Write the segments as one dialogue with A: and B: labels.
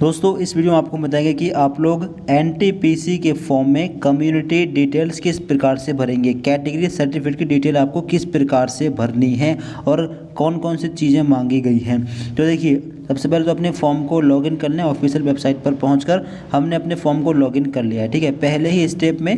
A: दोस्तों इस वीडियो में आपको बताएंगे कि आप लोग एनटीपीसी के फॉर्म में कम्युनिटी डिटेल्स किस प्रकार से भरेंगे, कैटेगरी सर्टिफिकेट की डिटेल आपको किस प्रकार से भरनी है और कौन कौन सी चीज़ें मांगी गई हैं। तो देखिए, सबसे पहले तो अपने फॉर्म को लॉगिन कर लें। ऑफिशियल वेबसाइट पर पहुंचकर हमने अपने फॉर्म को लॉगिन कर लिया है, ठीक है। पहले ही स्टेप में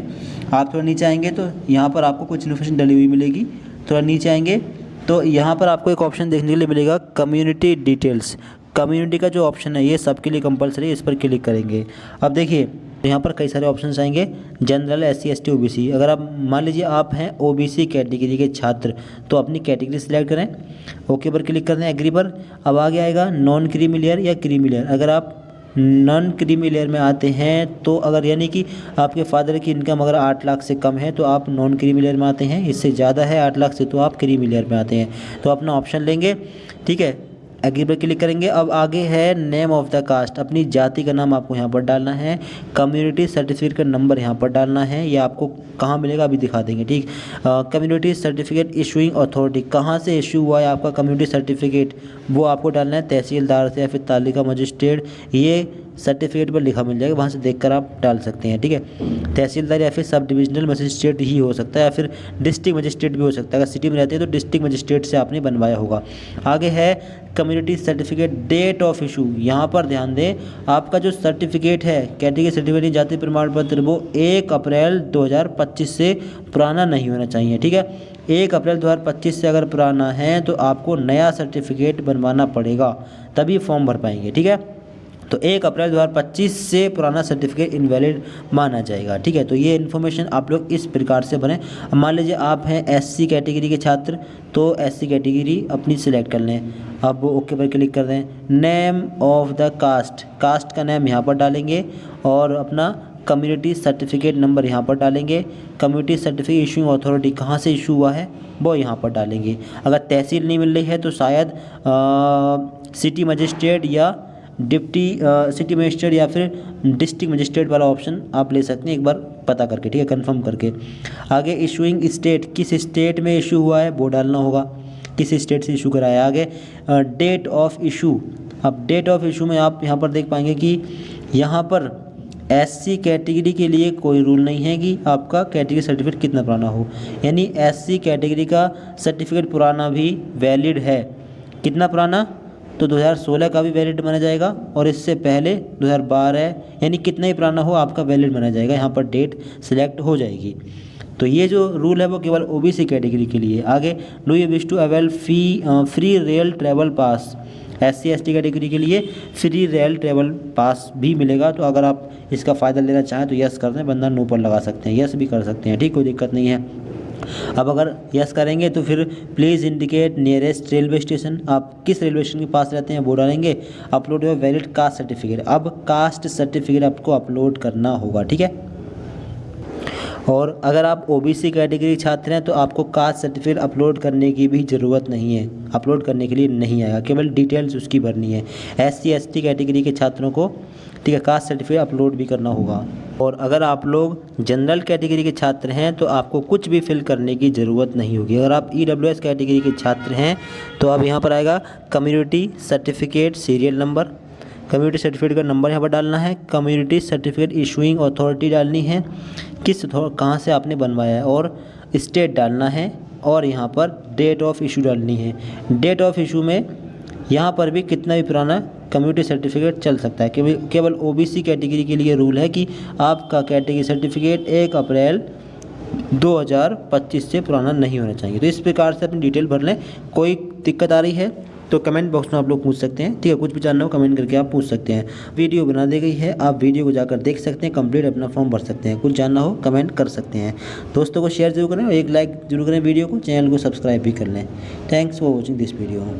A: आप थोड़ा नीचे आएंगे तो यहाँ पर आपको कुछ इन्फॉर्मेशन डली हुई मिलेगी। थोड़ा नीचे आएंगे तो यहाँ पर आपको एक ऑप्शन देखने के लिए मिलेगा कम्युनिटी डिटेल्स। कम्युनिटी का जो ऑप्शन है ये सबके लिए कंपलसरी है, इस पर क्लिक करेंगे। अब देखिए यहाँ पर कई सारे ऑप्शंस आएंगे, जनरल, एससी, एसटी, ओबीसी। अगर आप मान लीजिए आप हैं ओबीसी कैटेगरी के छात्र तो अपनी कैटेगरी सिलेक्ट करें, ओके पर क्लिक कर दें, एग्री पर। अब आगे आएगा नॉन क्रीमी लेयर या क्रीमी लेयर। अगर आप नॉन क्रीमी लेयर में आते हैं तो अगर यानी कि आपके फादर की इनकम अगर 8 लाख से कम है तो आप नॉन क्रीमी लेयर में आते हैं, इससे ज़्यादा है 8 लाख से तो आप क्रीमी लेयर में आते हैं। तो अपना ऑप्शन लेंगे, ठीक है, एग्री पर क्लिक करेंगे। अब आगे है नेम ऑफ द कास्ट, अपनी जाति का नाम आपको यहाँ पर डालना है। कम्युनिटी सर्टिफिकेट का नंबर यहाँ पर डालना है, ये आपको कहाँ मिलेगा अभी दिखा देंगे, ठीक। कम्युनिटी सर्टिफिकेट इशूइंग अथॉरिटी, कहाँ से इशू हुआ है आपका कम्युनिटी सर्टिफिकेट, वो आपको डालना है, तहसीलदार से या फिर तालुका मजिस्ट्रेट, ये सर्टिफिकेट पर लिखा मिल जाएगा, वहाँ से देखकर आप डाल सकते हैं, ठीक है। तहसीलदार या फिर सब डिविजनल मजिस्ट्रेट ही हो सकता है या फिर डिस्ट्रिक्ट मजिस्ट्रेट भी हो सकता है। अगर सिटी में रहते हैं तो डिस्ट्रिक्ट मजिस्ट्रेट से आपने बनवाया होगा। आगे है community certificate date of issue. यहाँ पर ध्यान दें, आपका जो सर्टिफिकेट है कैटेगरी सर्टिफिकेट जाति प्रमाण पत्र वो 1 अप्रैल 2025 से पुराना नहीं होना चाहिए, ठीक है। 1 अप्रैल 2025 से अगर पुराना है तो आपको नया सर्टिफिकेट बनवाना पड़ेगा, तभी फॉर्म भर पाएंगे, ठीक है। तो 1 अप्रैल 2025 से पुराना सर्टिफिकेट इनवैलिड माना जाएगा, ठीक है। तो ये इन्फॉर्मेशन आप लोग इस प्रकार से भरें। मान लीजिए आप हैं एससी कैटेगरी के छात्र तो एससी कैटेगरी अपनी सिलेक्ट कर लें। अब ओके पर क्लिक कर दें। Name of the caste, caste का नेम यहाँ पर डालेंगे और अपना कम्युनिटी सर्टिफिकेट नंबर यहाँ पर डालेंगे। कम्युनिटी सर्टिफिकेट इशूइंग अथॉरिटी, कहाँ से इशू हुआ है वो यहाँ पर डालेंगे। अगर तहसील नहीं मिल रही है तो शायद सिटी मजिस्ट्रेट या डिप्टी सिटी मजिस्ट्रेट या फिर डिस्ट्रिक्ट मजिस्ट्रेट वाला ऑप्शन आप ले सकते हैं, एक बार पता करके, ठीक है, कंफर्म करके। आगे इशूइंग स्टेट, किस स्टेट में इशू हुआ है वो डालना होगा, किस स्टेट से इशू कराया। आगे डेट ऑफ इशू, अब डेट ऑफ इशू में आप यहाँ पर देख पाएंगे कि यहाँ पर एससी कैटेगरी के लिए कोई रूल नहीं है कि आपका कैटेगरी सर्टिफिकेट कितना पुराना हो, यानी एससी कैटेगरी का सर्टिफिकेट पुराना भी वैलिड है। कितना पुराना, तो 2016 का भी वैलिड माना जाएगा और इससे पहले 2012, यानी कितना ही पुराना हो आपका वैलिड माना जाएगा, यहाँ पर डेट सिलेक्ट हो जाएगी। तो ये जो रूल है वो केवल ओबीसी कैटेगरी के लिए। आगे do you wish to avail free rail travel pass, SC ST category के लिए फ्री रेल ट्रैवल पास भी मिलेगा। तो अगर आप इसका फ़ायदा लेना चाहें तो यस कर दें, वरना नो पर लगा सकते हैं, यस भी कर सकते हैं, ठीक, कोई दिक्कत नहीं है। अब अगर यस करेंगे तो फिर please indicate nearest railway station, आप किस रेलवे स्टेशन के पास रहते हैं वो डालेंगे। Upload your valid caste certificate, अब कास्ट सर्टिफिकेट आपको अपलोड करना होगा, ठीक है। और अगर आप ओबीसी कैटेगरी छात्र हैं तो आपको कास्ट सर्टिफिकेट अपलोड करने की भी ज़रूरत नहीं है, अपलोड करने के लिए नहीं आएगा, केवल डिटेल्स उसकी भरनी है। एससी एसटी कैटेगरी के छात्रों को, ठीक है, कास्ट सर्टिफिकेट अपलोड भी करना होगा। और अगर आप लोग जनरल कैटेगरी के छात्र हैं तो आपको कुछ भी फिल करने की ज़रूरत नहीं होगी। अगर आप ईडब्ल्यूएस कैटेगरी के छात्र हैं तो अब यहाँ पर आएगा community certificate serial number, community certificate का नंबर यहाँ पर डालना है। कम्युनिटी सर्टिफिकेट इशूइंग अथॉरिटी डालनी है, किस कहाँ से आपने बनवाया है, और स्टेट डालना है, और यहाँ पर डेट ऑफ इशू डालनी है। डेट ऑफ इशू में यहाँ पर भी कितना भी पुराना कम्युनिटी सर्टिफिकेट चल सकता है, केवल ओबीसी कैटेगरी के लिए रूल है कि आपका कैटेगरी सर्टिफिकेट 1 अप्रैल 2025 से पुराना नहीं होना चाहिए। तो इस प्रकार से अपनी डिटेल भर लें। कोई दिक्कत आ रही है तो कमेंट बॉक्स में आप लोग पूछ सकते हैं, ठीक है, कुछ भी जानना हो कमेंट करके आप पूछ सकते हैं। वीडियो बना दी गई है, आप वीडियो को जाकर देख सकते हैं, कंप्लीट अपना फॉर्म भर सकते हैं, कुछ जानना हो कमेंट कर सकते हैं। दोस्तों को शेयर जरूर करें और एक लाइक जरूर करें वीडियो को, चैनल को सब्सक्राइब भी कर लें। Thanks for watching this video.